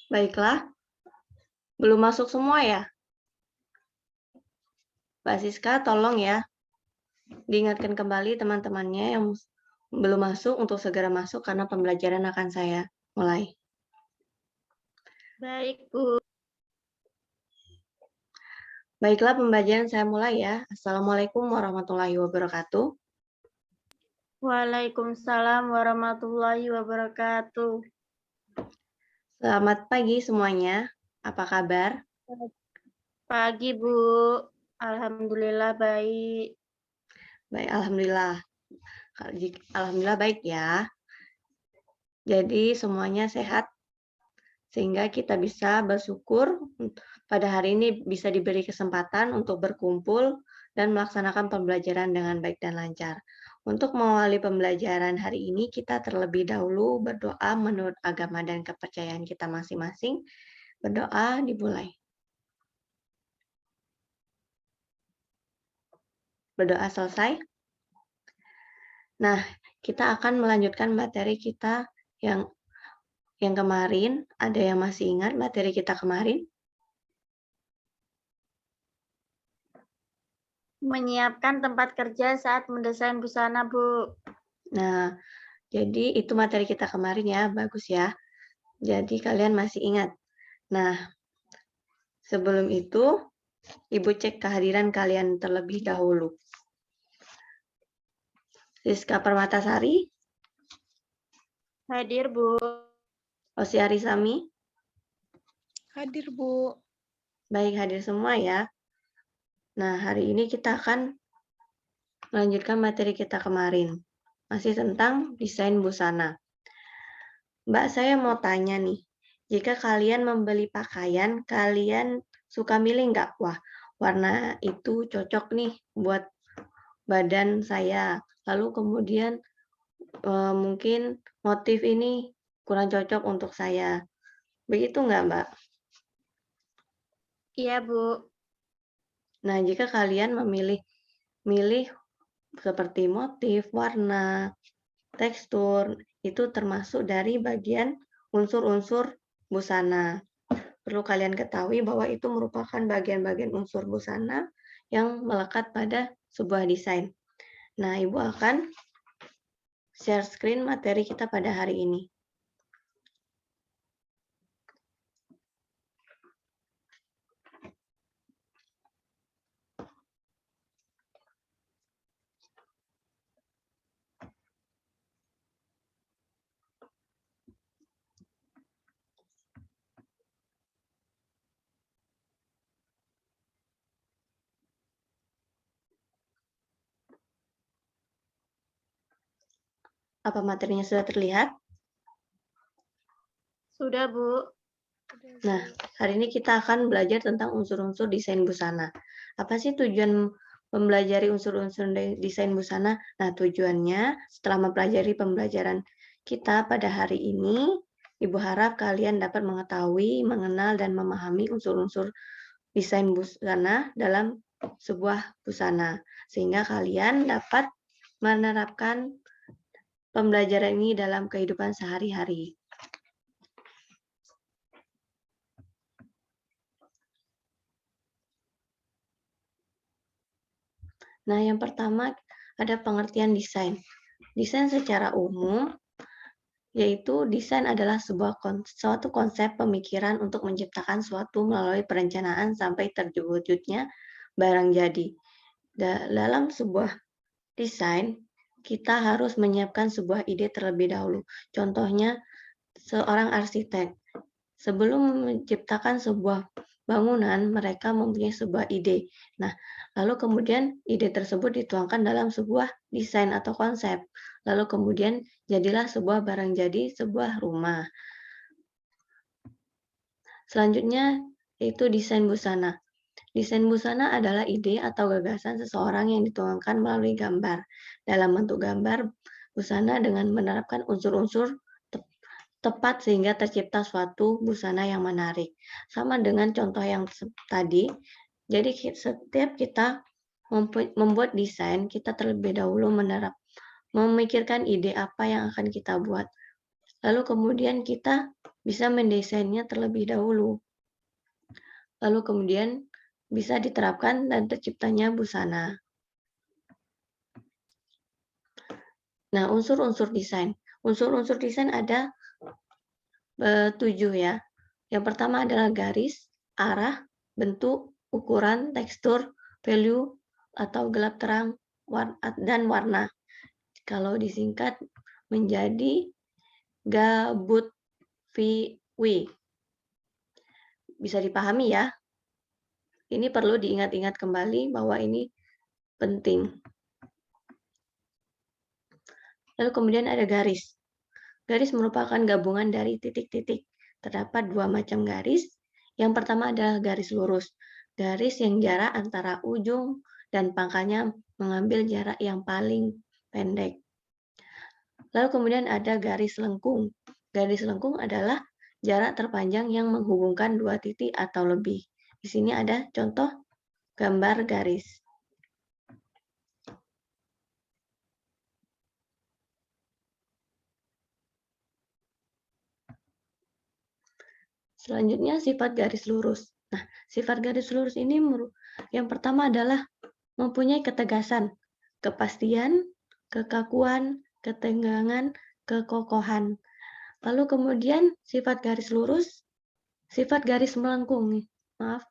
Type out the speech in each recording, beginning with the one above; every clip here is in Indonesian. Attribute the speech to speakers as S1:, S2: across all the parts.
S1: Baiklah, belum masuk semua ya? Mbak Siska, tolong ya, diingatkan kembali teman-temannya yang belum masuk untuk segera masuk karena pembelajaran akan saya mulai.
S2: Baik, Bu.
S1: Baiklah, pembelajaran saya mulai ya. Assalamualaikum warahmatullahi wabarakatuh.
S2: Waalaikumsalam warahmatullahi wabarakatuh.
S1: Selamat pagi semuanya. Apa kabar?
S2: Pagi, Bu. Alhamdulillah baik.
S1: Baik, alhamdulillah. Alhamdulillah baik ya. Jadi semuanya sehat sehingga kita bisa bersyukur pada hari ini bisa diberi kesempatan untuk berkumpul dan melaksanakan pembelajaran dengan baik dan lancar. Untuk mengawali pembelajaran hari ini, kita terlebih dahulu berdoa menurut agama dan kepercayaan kita masing-masing. Berdoa dimulai. Berdoa selesai. Nah, kita akan melanjutkan materi kita yang kemarin. Ada yang masih ingat materi kita kemarin?
S2: Menyiapkan tempat kerja saat mendesain busana, Bu.
S1: Nah, jadi itu materi kita kemarin ya, bagus ya. Jadi kalian masih ingat. Nah, sebelum itu, Ibu cek kehadiran kalian terlebih dahulu. Siska Permatasari,
S2: Hadir, Bu.
S1: Osi Arisami,
S3: Hadir, Bu.
S1: baik hadir semua ya. Nah, hari ini kita akan melanjutkan materi kita kemarin. Masih tentang desain busana. Mbak, saya mau tanya nih, jika kalian membeli pakaian, kalian suka milih nggak? Wah, warna itu cocok nih buat badan saya. Lalu kemudian mungkin motif ini kurang cocok untuk saya. Begitu nggak, Mbak?
S2: Iya, Bu.
S1: Nah, jika kalian memilih seperti motif, warna, tekstur, itu termasuk dari bagian unsur-unsur busana. Perlu kalian ketahui bahwa itu merupakan bagian-bagian unsur busana yang melekat pada sebuah desain. Nah, Ibu akan share screen materi kita pada hari ini. Apa materinya sudah terlihat?
S2: Sudah, Bu.
S1: Nah, hari ini kita akan belajar tentang unsur-unsur desain busana. Apa sih tujuan mempelajari unsur-unsur desain busana? Nah, tujuannya setelah mempelajari pembelajaran kita pada hari ini, Ibu harap kalian dapat mengetahui, mengenal, dan memahami unsur-unsur desain busana dalam sebuah busana. Sehingga kalian dapat menerapkan pembelajaran ini dalam kehidupan sehari-hari. Nah, yang pertama ada pengertian desain. Desain secara umum, yaitu desain adalah suatu konsep pemikiran untuk menciptakan suatu melalui perencanaan sampai terwujudnya barang jadi. Dalam sebuah desain, kita harus menyiapkan sebuah ide terlebih dahulu. Contohnya, seorang arsitek. Sebelum menciptakan sebuah bangunan, mereka mempunyai sebuah ide. Nah, lalu kemudian ide tersebut dituangkan dalam sebuah desain atau konsep. Lalu kemudian jadilah sebuah barang jadi, sebuah rumah. Selanjutnya, yaitu desain busana. Desain busana adalah ide atau gagasan seseorang yang dituangkan melalui gambar. Dalam bentuk gambar busana dengan menerapkan unsur-unsur tepat sehingga tercipta suatu busana yang menarik. Sama dengan contoh yang tadi, jadi setiap kita membuat desain, kita terlebih dahulu memikirkan ide apa yang akan kita buat. Lalu kemudian kita bisa mendesainnya terlebih dahulu. Lalu kemudian bisa diterapkan dan terciptanya busana. Nah, unsur-unsur desain. Unsur-unsur desain ada 7 ya. Yang pertama adalah garis, arah, bentuk, ukuran, tekstur, value, atau gelap terang, dan warna. Kalau disingkat menjadi GABUT-VW. Bisa dipahami ya? Ini perlu diingat-ingat kembali bahwa ini penting. Lalu kemudian ada garis. Garis merupakan gabungan dari titik-titik. Terdapat 2 macam garis. Yang pertama adalah garis lurus. Garis yang jarak antara ujung dan pangkalnya mengambil jarak yang paling pendek. Lalu kemudian ada garis lengkung. Garis lengkung adalah jarak terpanjang yang menghubungkan 2 titik atau lebih. Di sini ada contoh gambar garis. Selanjutnya sifat garis lurus. Nah, sifat garis lurus ini yang pertama adalah mempunyai ketegasan, kepastian, kekakuan, ketegangan, kekokohan. Lalu kemudian sifat garis lurus, sifat garis melengkung. Maaf.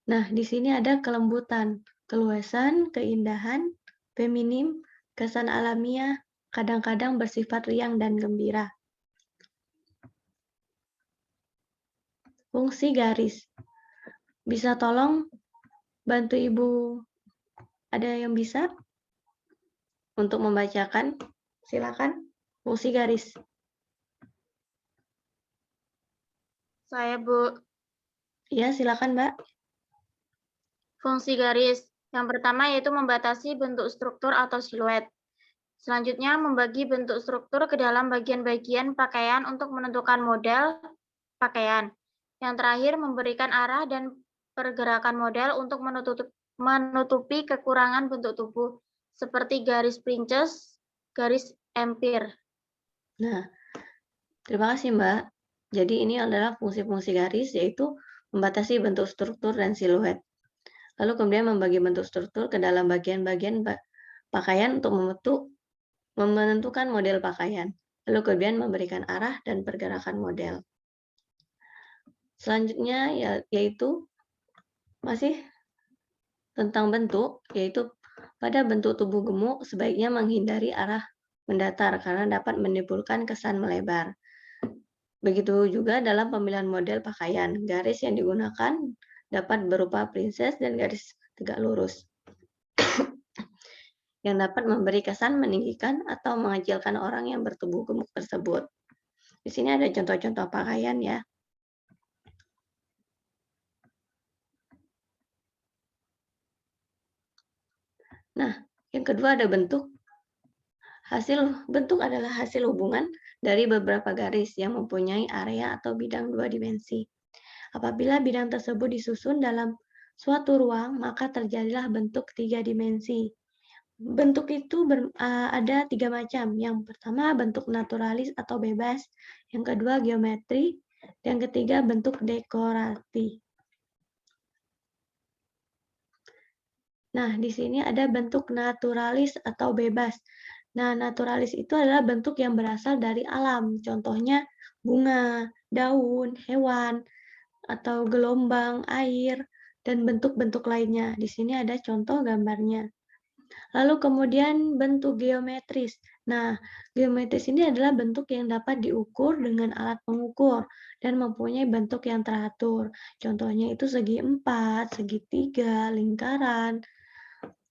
S1: Nah, di sini ada kelembutan, keluasan, keindahan, feminim, kesan alamiah, kadang-kadang bersifat riang dan gembira. Fungsi garis. Bisa tolong bantu Ibu, ada yang bisa untuk membacakan? Silakan. Fungsi garis.
S2: Saya, Bu.
S1: Ya, silakan, Mbak.
S2: Fungsi garis. Yang pertama yaitu membatasi bentuk struktur atau siluet. Selanjutnya, membagi bentuk struktur ke dalam bagian-bagian pakaian untuk menentukan model pakaian. Yang terakhir, memberikan arah dan pergerakan model untuk menutupi kekurangan bentuk tubuh, seperti garis Princes, garis empire.
S1: Nah, terima kasih, Mbak. Jadi ini adalah fungsi-fungsi garis, yaitu membatasi bentuk struktur dan siluet. Lalu kemudian membagi bentuk struktur ke dalam bagian-bagian pakaian untuk menentukan model pakaian. Lalu kemudian memberikan arah dan pergerakan model. Selanjutnya yaitu masih tentang bentuk, yaitu pada bentuk tubuh gemuk sebaiknya menghindari arah mendatar karena dapat menimbulkan kesan melebar. Begitu juga dalam pemilihan model pakaian, garis yang digunakan dapat berupa princess dan garis tegak lurus yang dapat memberi kesan meninggikan atau mengecilkan orang yang bertubuh gemuk tersebut. Di sini ada contoh-contoh pakaian ya. Nah, yang kedua ada bentuk. Bentuk adalah hasil hubungan dari beberapa garis yang mempunyai area atau bidang 2 dimensi. Apabila bidang tersebut disusun dalam suatu ruang, maka terjadilah bentuk 3 dimensi. Bentuk itu ada 3 macam. Yang pertama bentuk naturalis atau bebas, yang kedua geometri, yang ketiga bentuk dekoratif. Nah, di sini ada bentuk naturalis atau bebas. Nah, naturalis itu adalah bentuk yang berasal dari alam. Contohnya bunga, daun, hewan, atau gelombang, air, dan bentuk-bentuk lainnya. Di sini ada contoh gambarnya. Lalu kemudian bentuk geometris. Nah, geometris ini adalah bentuk yang dapat diukur dengan alat pengukur dan mempunyai bentuk yang teratur. Contohnya itu segi 4, segitiga, lingkaran,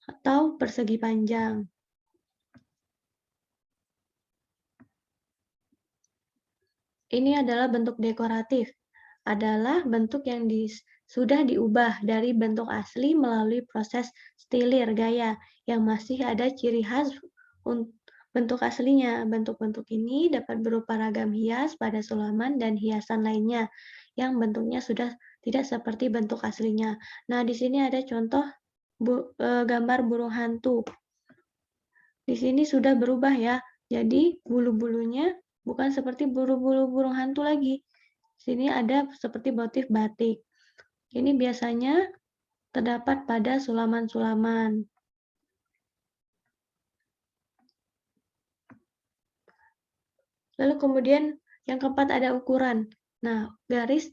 S1: atau persegi panjang. Ini adalah bentuk dekoratif. Adalah bentuk yang sudah diubah dari bentuk asli melalui proses stilir gaya yang masih ada ciri khas bentuk aslinya. Bentuk-bentuk ini dapat berupa ragam hias pada sulaman dan hiasan lainnya yang bentuknya sudah tidak seperti bentuk aslinya. Nah, di sini ada contoh gambar burung hantu. Di sini sudah berubah ya. Jadi bulu-bulunya bukan seperti bulu-bulu burung hantu lagi. Sini ada seperti motif batik. Ini biasanya terdapat pada sulaman-sulaman. Lalu kemudian yang keempat ada ukuran. Nah, garis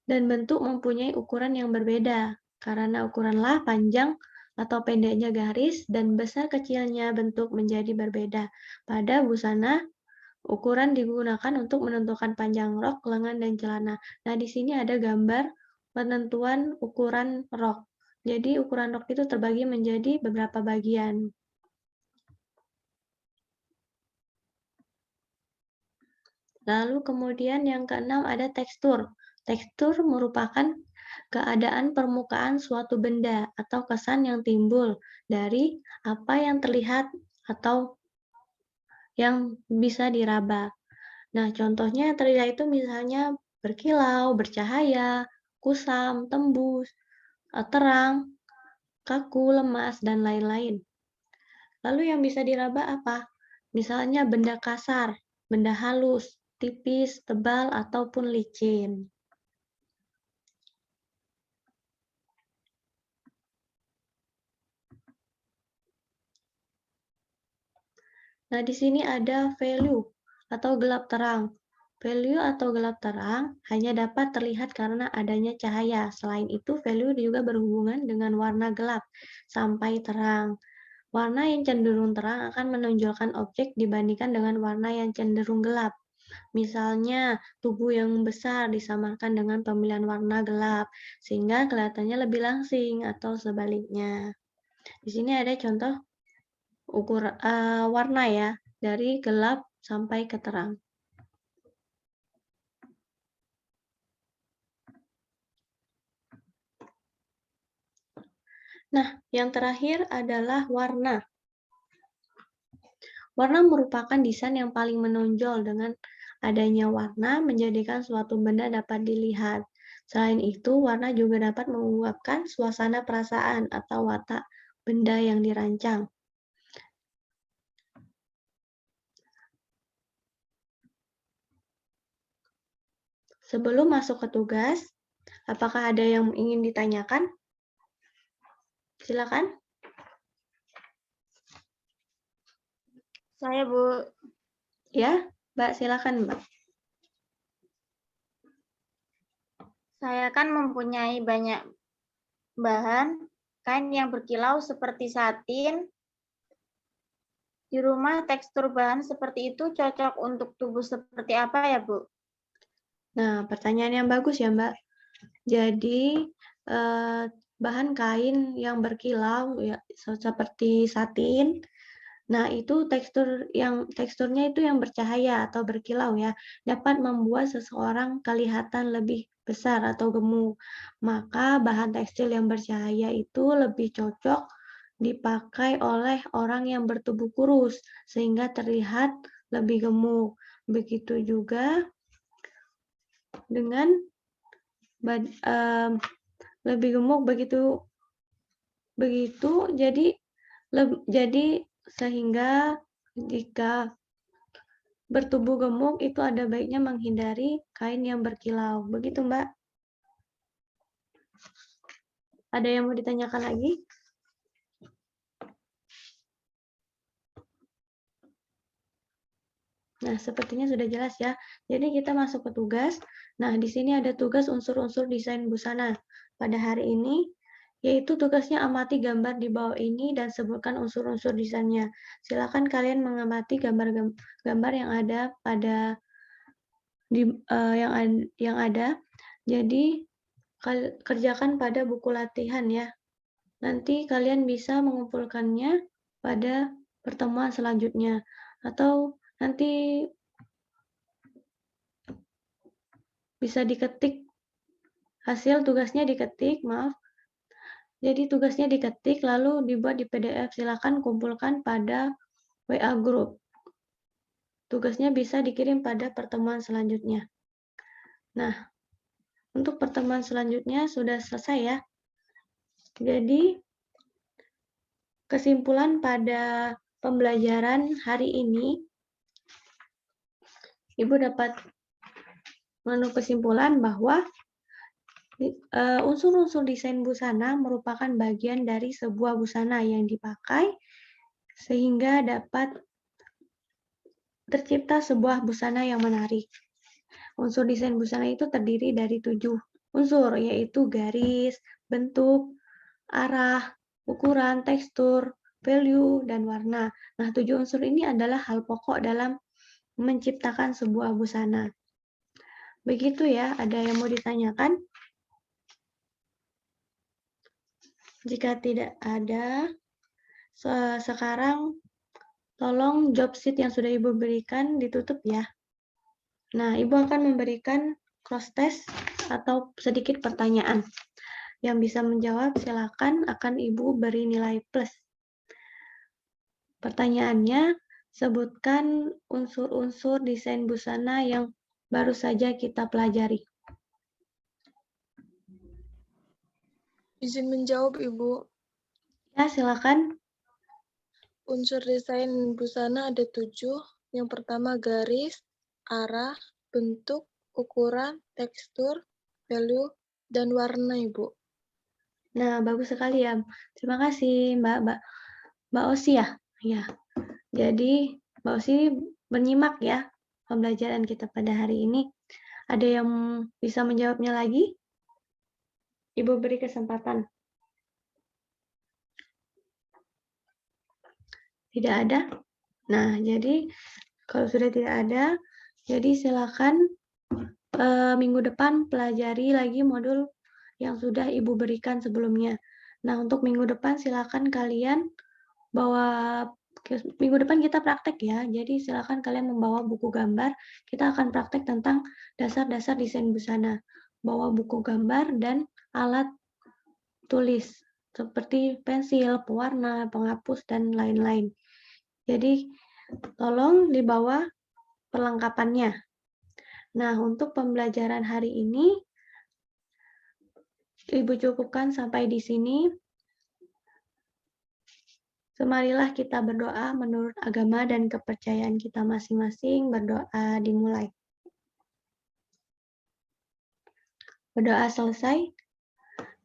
S1: dan bentuk mempunyai ukuran yang berbeda. Karena ukuranlah panjang atau pendeknya garis dan besar kecilnya bentuk menjadi berbeda. Pada busana, ukuran digunakan untuk menentukan panjang rok, lengan, dan celana. Nah, di sini ada gambar penentuan ukuran rok. Jadi, ukuran rok itu terbagi menjadi beberapa bagian. Lalu kemudian yang keenam ada tekstur. Tekstur merupakan keadaan permukaan suatu benda atau kesan yang timbul dari apa yang terlihat atau yang bisa diraba. Nah, contohnya yang terlihat itu misalnya berkilau, bercahaya, kusam, tembus, terang, kaku, lemas, dan lain-lain. Lalu yang bisa diraba apa? Misalnya benda kasar, benda halus, tipis, tebal, ataupun licin. Nah, di sini ada value atau gelap terang. Value atau gelap terang hanya dapat terlihat karena adanya cahaya. Selain itu, value juga berhubungan dengan warna gelap sampai terang. Warna yang cenderung terang akan menonjolkan objek dibandingkan dengan warna yang cenderung gelap. Misalnya, tubuh yang besar disamarkan dengan pemilihan warna gelap, sehingga kelihatannya lebih langsing atau sebaliknya. Di sini ada contoh warna ya, dari gelap sampai ke terang. Nah, yang terakhir adalah warna. Warna merupakan desain yang paling menonjol. Dengan adanya warna menjadikan suatu benda dapat dilihat. Selain itu, warna juga dapat mengungkapkan suasana perasaan atau watak benda yang dirancang. Sebelum masuk ke tugas, apakah ada yang ingin ditanyakan? Silakan.
S2: Saya, Bu.
S1: Ya, Mbak, silakan, Mbak.
S2: Saya kan mempunyai banyak bahan kain yang berkilau seperti satin. Di rumah tekstur bahan seperti itu cocok untuk tubuh seperti apa ya, Bu?
S1: Nah, pertanyaan yang bagus ya, Mbak. Jadi, bahan kain yang berkilau ya seperti satin. Nah, itu teksturnya itu yang bercahaya atau berkilau ya, dapat membuat seseorang kelihatan lebih besar atau gemuk. Maka bahan tekstil yang bercahaya itu lebih cocok dipakai oleh orang yang bertubuh kurus sehingga terlihat lebih gemuk. Begitu juga dengan lebih gemuk begitu jadi sehingga jika bertubuh gemuk itu ada baiknya menghindari kain yang berkilau. Begitu, Mbak. Ada yang mau ditanyakan lagi? Nah, sepertinya sudah jelas ya. Jadi kita masuk ke tugas. Nah, di sini ada tugas unsur-unsur desain busana. Pada hari ini, yaitu tugasnya amati gambar di bawah ini dan sebutkan unsur-unsur desainnya. Silakan kalian mengamati gambar yang ada pada yang ada. Jadi kerjakan pada buku latihan ya. Nanti kalian bisa mengumpulkannya pada pertemuan selanjutnya atau nanti bisa diketik hasil tugasnya diketik, maaf. Jadi tugasnya diketik lalu dibuat di PDF. Silakan kumpulkan pada WA group. Tugasnya bisa dikirim pada pertemuan selanjutnya. Nah, untuk pertemuan selanjutnya sudah selesai ya. Jadi, kesimpulan pada pembelajaran hari ini, Ibu dapat mengandung kesimpulan bahwa unsur-unsur desain busana merupakan bagian dari sebuah busana yang dipakai sehingga dapat tercipta sebuah busana yang menarik. Unsur desain busana itu terdiri dari 7 unsur, yaitu garis, bentuk, arah, ukuran, tekstur, value, dan warna. Nah, 7 unsur ini adalah hal pokok dalam menciptakan sebuah busana. Begitu ya, ada yang mau ditanyakan? Jika tidak ada, sekarang tolong job sheet yang sudah Ibu berikan ditutup ya. Nah, Ibu akan memberikan cross test atau sedikit pertanyaan. Yang bisa menjawab silakan akan Ibu beri nilai plus. Pertanyaannya, sebutkan unsur-unsur desain busana yang baru saja kita pelajari.
S3: Izin menjawab, Ibu.
S1: Ya, silakan.
S3: Unsur desain busana ada 7. Yang pertama garis, arah, bentuk, ukuran, tekstur, value, dan warna, Ibu.
S1: Nah, bagus sekali ya. Terima kasih, Mbak Osi ya. Ya. Jadi, Mbak Osi menyimak ya pembelajaran kita pada hari ini. Ada yang bisa menjawabnya lagi? Ibu beri kesempatan. Tidak ada? Nah, jadi kalau sudah tidak ada, jadi silakan minggu depan pelajari lagi modul yang sudah Ibu berikan sebelumnya. Nah, untuk minggu depan silakan kalian minggu depan kita praktek ya. Jadi silakan kalian membawa buku gambar. Kita akan praktek tentang dasar-dasar desain busana. Bawa buku gambar dan alat tulis seperti pensil, pewarna, penghapus, dan lain-lain. Jadi tolong dibawa perlengkapannya. Nah, untuk pembelajaran hari ini, Ibu cukupkan sampai di sini. Semarilah kita berdoa menurut agama dan kepercayaan kita masing-masing. Berdoa dimulai. Berdoa selesai.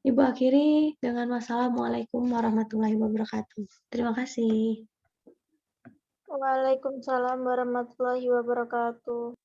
S1: Ibu akhiri dengan wassalamualaikum warahmatullahi wabarakatuh. Terima kasih.
S2: Waalaikumsalam warahmatullahi wabarakatuh.